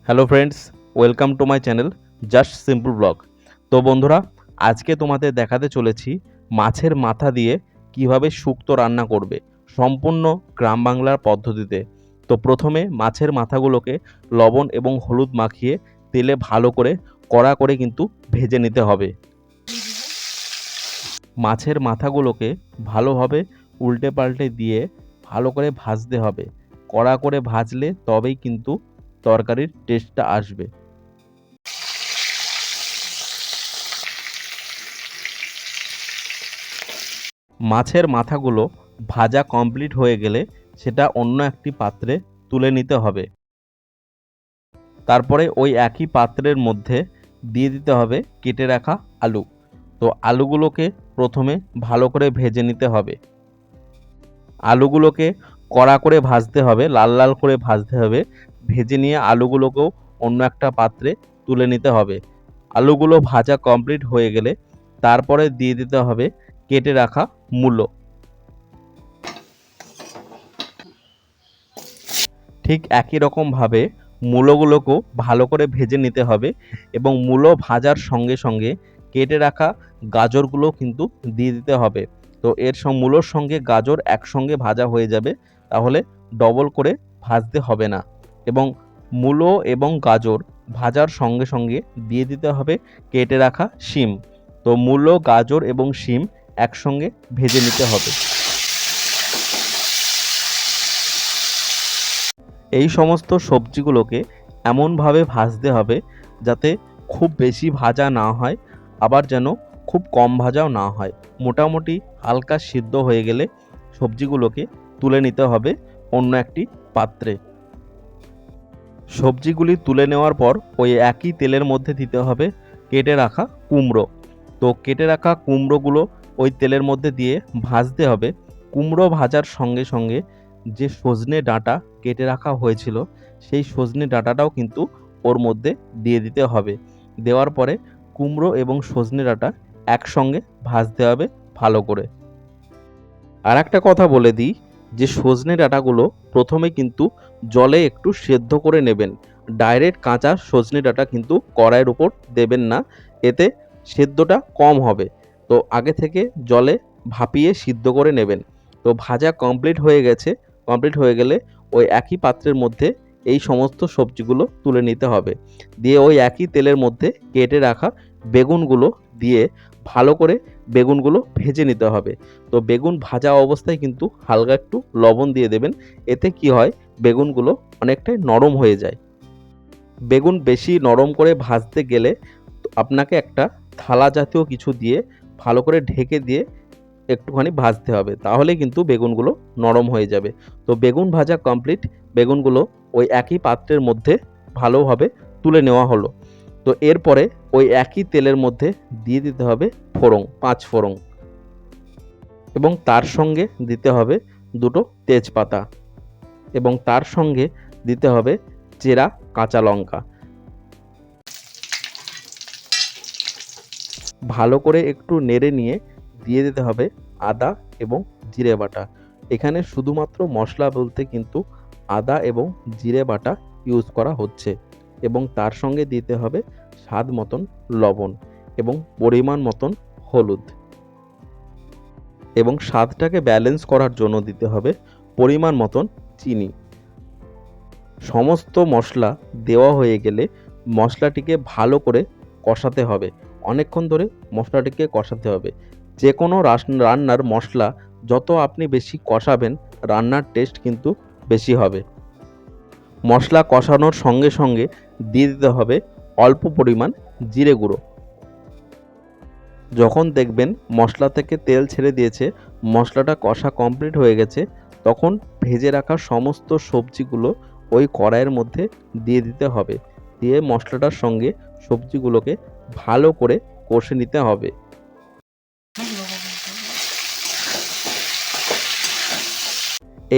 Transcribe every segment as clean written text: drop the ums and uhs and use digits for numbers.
Hello friends, welcome to my channel just simple blog. তো বন্ধুরা, আজকে তোমাদের দেখাতে চলেছি মাছের মাথা দিয়ে কিভাবে শুক্তো রান্না করবে সম্পূর্ণ গ্রাম বাংলার পদ্ধতিতে। তো প্রথমে মাছের মাথাগুলোকে লবণ এবং হলুদ মাখিয়ে তেলে ভালো করে কড়া করে কিন্তু ভেজে নিতে হবে। মাছের মাথাগুলোকে ভালোভাবে উল্টে পাল্টে দিয়ে ভালো করে ভাজতে হবে। কড়া করে ভাজলে তবেই কিন্তু তরকারির টেস্টটা আসবে। মাছের মাথাগুলো ভাজা কমপ্লিট হয়ে গেলে সেটা অন্য একটি পাত্রে তুলে নিতে হবে। তারপরে ওই একই পাত্রের মধ্যে দিয়ে দিতে হবে কেটে রাখা আলু। তো আলুগুলোকে প্রথমে ভালো করে ভেজে নিতে হবে। আলুগুলোকে কড়া করে ভাজতে হবে, লাল লাল করে ভাজতে হবে। ভেজে নিয়ে আলুগুলোকেও অন্য একটা পাত্রে তুলে নিতে হবে। আলুগুলো ভাজা কমপ্লিট হয়ে গেলে তারপরে দিয়ে দিতে হবে কেটে রাখা মূলো। ঠিক একই রকমভাবে মূলোগুলোকেও ভালো করে ভেজে নিতে হবে এবং মূলো ভাজার সঙ্গে সঙ্গে কেটে রাখা গাজরগুলো কিন্তু দিয়ে দিতে হবে। তো মূলোর সঙ্গে গাজর একসঙ্গে ভাজা হয়ে যাবে, তাহলে ডবল করে ভাজতে হবে না। এবং মূলো এবং গাজর ভাজার সঙ্গে সঙ্গে দিয়ে দিতে হবে কেটে রাখা শিম। তো মূলো, গাজর এবং শিম একসঙ্গে ভেজে নিতে হবে। এই সমস্ত সবজিগুলোকে এমনভাবে ভাজতে হবে যাতে খুব বেশি ভাজা না হয়, আবার যেন খুব কম ভাজাও না হয়। মোটামুটি হালকা সিদ্ধ হয়ে গেলে সবজিগুলোকে তুলে নিতে হবে অন্য একটি পাত্রে। সবজিগুলি তুলে নেওয়ার পর ওই একই তেলের মধ্যে দিতে হবে কেটে রাখা কুমড়ো। তো কেটে রাখা কুমড়োগুলো ওই তেলের মধ্যে দিয়ে ভাজতে হবে। কুমড়ো ভাজার সঙ্গে সঙ্গে যে সজনে ডাঁটা কেটে রাখা হয়েছিল সেই সজনে ডাঁটাটাও কিন্তু ওর মধ্যে দিয়ে দিতে হবে। দেওয়ার পরে কুমড়ো এবং সজনে ডাঁটা একসঙ্গে ভাজতে হবে ভালো করে। আর একটা কথা বলে দিই যে সজনে ডাঁটাগুলো প্রথমে কিন্তু জলে একটু সেদ্ধ করে নেবেন। ডাইরেক্ট কাঁচা সজনে ডাঁটা কিন্তু কড়াইয়ের উপর দেবেন না, এতে সেদ্ধটা কম হবে। তো আগে থেকে জলে ভাপিয়ে সিদ্ধ করে নেবেন। তো ভাজা কমপ্লিট হয়ে গেলে ওই একই পাত্রের মধ্যে এই সমস্ত সবজিগুলো তুলে নিতে হবে। দিয়ে ওই একই তেলের মধ্যে কেটে রাখা বেগুনগুলো দিয়ে ভালো করে বেগুনগুলো ভেজে নিতে হবে। তো বেগুন ভাজা অবস্থায় কিন্তু হালকা একটু লবণ দিয়ে দেবেন। এতে কি হয়, বেগুনগুলো অনেকটাই নরম হয়ে যায়। বেগুন বেশি নরম করে ভাজতে গেলে আপনাকে একটা থালা জাতীয় কিছু দিয়ে ভালো করে ঢেকে দিয়ে একটুখানি ভাজতে হবে, তাহলে কিন্তু বেগুনগুলো নরম হয়ে যাবে। তো বেগুন ভাজা কমপ্লিট। বেগুনগুলো ওই একই পাত্রের মধ্যে ভালোভাবে তুলে নেওয়া হলো। তো এরপরে ওই একই তেলের মধ্যে দিয়ে দিতে হবে পাঁচ ফোড়ন এবং তার সঙ্গে দিতে হবে দুটো তেজপাতা এবং তার সঙ্গে দিতে হবে চেরা কাঁচা লঙ্কা। ভালো করে একটু নেড়ে নিয়ে দিয়ে দিতে হবে আদা এবং জিরে বাটা। এখানে শুধুমাত্র মশলা বলতে কিন্তু আদা এবং জিরে বাটা ইউজ করা হচ্ছে এবং তার সঙ্গে দিতে হবে স্বাদ মতন লবণ এবং পরিমাণ মতন হলুদ এবং স্বাদটাকে ব্যালেন্স করার জন্য দিতে হবে পরিমাণ মতন চিনি। সমস্ত মশলা দেওয়া হয়ে গেলে মশলাটিকে ভালো করে কষাতে হবে। অনেকক্ষণ ধরে মশলাটিকে কষাতে হবে। যে কোনো রান্নার মশলা যত আপনি বেশি কষাবেন, রান্নার টেস্ট কিন্তু বেশি হবে। মশলা কষানোর সঙ্গে সঙ্গে দিয়ে দিতে হবে অল্প পরিমাণ জিরে গুঁড়ো। যখন দেখবেন মশলা থেকে তেল ছেড়ে দিয়েছে, মশলাটা কষা কমপ্লিট হয়ে গেছে, তখন ভেজে রাখা সমস্ত সবজিগুলো ওই কড়াইয়ের মধ্যে দিয়ে দিতে হবে। দিয়ে মশলাটার সঙ্গে সবজিগুলোকে ভালো করে কষে নিতে হবে।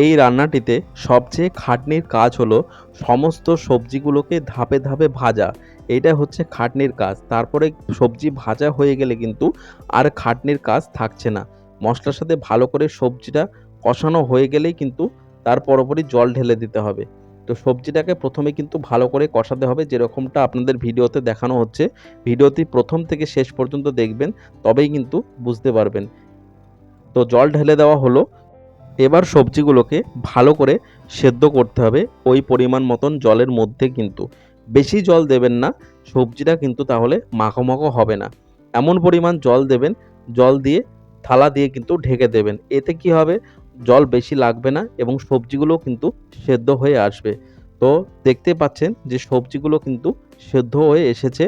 এই রান্নাটিতে সবচেয়ে খাটনির কাজ হলো সমস্ত সবজিগুলোকে ধাপে ধাপে ভাজা। এইটা হচ্ছে খাটনির কাজ। তারপরে সবজি ভাজা হয়ে গেলে কিন্তু আর খাটনির কাজ থাকছে না। মশলার সাথে ভালো করে সবজিটা কষানো হয়ে গেলেই কিন্তু তার পরপরই জল ঢেলে দিতে হবে। তো সবজিটাকে প্রথমে কিন্তু ভালো করে কষাতে হবে, যেরকমটা আপনাদের ভিডিওতে দেখানো হচ্ছে। ভিডিওটি প্রথম থেকে শেষ পর্যন্ত দেখবেন, তবেই কিন্তু বুঝতে পারবেন। তো জল ঢেলে দেওয়া হলো। এবার সবজিগুলোকে ভালো করে সেদ্ধ করতে হবে ওই পরিমাণ মতন জলের মধ্যে। কিন্তু বেশি জল দেবেন না, সবজিটা কিন্তু তাহলে মাখো মাখো হবে না। এমন পরিমাণ জল দেবেন, জল দিয়ে থালা দিয়ে কিন্তু ঢেকে দেবেন। এতে কি হবে, জল বেশি লাগবে না এবং সবজিগুলো কিন্তু সেদ্ধ হয়ে আসবে। তো দেখতে পাচ্ছেন যে সবজিগুলো কিন্তু সেদ্ধ হয়ে এসেছে।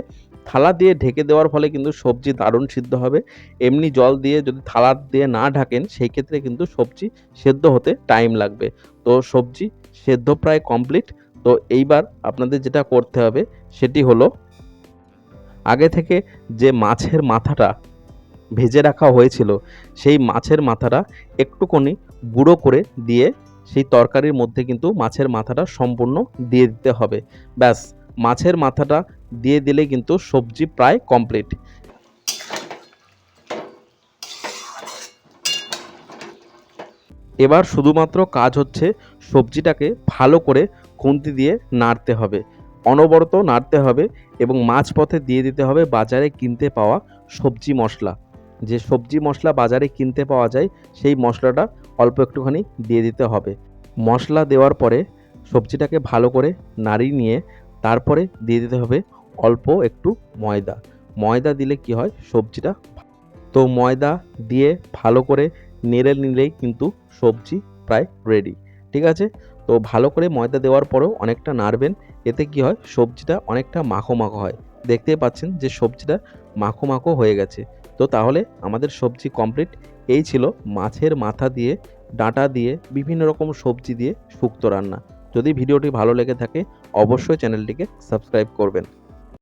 থালা দিয়ে ঢেকে দেওয়ার ফলে কিন্তু সবজি দারুণ সিদ্ধ হবে। এমনি জল দিয়ে যদি থালা দিয়ে না ঢাকেন, সেই ক্ষেত্রে কিন্তু সবজি সেদ্ধ হতে টাইম লাগবে। তো সবজি সেদ্ধ প্রায় কমপ্লিট। তো এইবার আপনাদের যেটা করতে হবে সেটি হলো, আগে থেকে যে মাছের মাথাটা ভেজে রাখা হয়েছিল, সেই মাছের মাথাটা একটুখানি গুঁড়ো করে দিয়ে সেই তরকারির মধ্যে কিন্তু মাছের মাথাটা সম্পূর্ণ দিয়ে দিতে হবে। ব্যাস, মাছের মাথাটা দিয়ে দিলে কিন্তু সবজি প্রায় কমপ্লিট। এবার শুধুমাত্র কাজ হচ্ছে সবজিটাকে ভালো করে খুন্তি দিয়ে নাড়তে হবে, অনবরত নাড়তে হবে এবং মাঝপথে দিয়ে দিতে হবে বাজারে কিনতে পাওয়া সবজি মশলা। যে সবজি মশলা বাজারে কিনতে পাওয়া যায়, সেই মশলাটা অল্প একটুখানি দিয়ে দিতে হবে। মশলা দেওয়ার পরে সবজিটাকে ভালো করে নাড়িয়ে নিয়ে তারপরে দিয়ে দিতে হবে অল্প একটু ময়দা। ময়দা দিলে কি হয়, সবজিটা, তো ময়দা দিয়ে ভালো করে নেড়ে নিলেই কিন্তু সবজি প্রায় রেডি। ঠিক আছে? তো ভালো করে ময়দা দেওয়ার পরেও অনেকটা নাড়বেন। এতে কি হয়, সবজিটা অনেকটা মাখো মাখো হয়। দেখতেই পাচ্ছেন যে সবজিটা মাখো মাখো হয়ে গেছে। তো তাহলে আমাদের সবজি কমপ্লিট। এই ছিল মাছের মাথা দিয়ে, ডাঁটা দিয়ে, বিভিন্ন রকম সবজি দিয়ে শুক্তো রান্না। যদি ভিডিওটি ভালো লেগে থাকে, অবশ্যই চ্যানেলটিকে সাবস্ক্রাইব করবেন।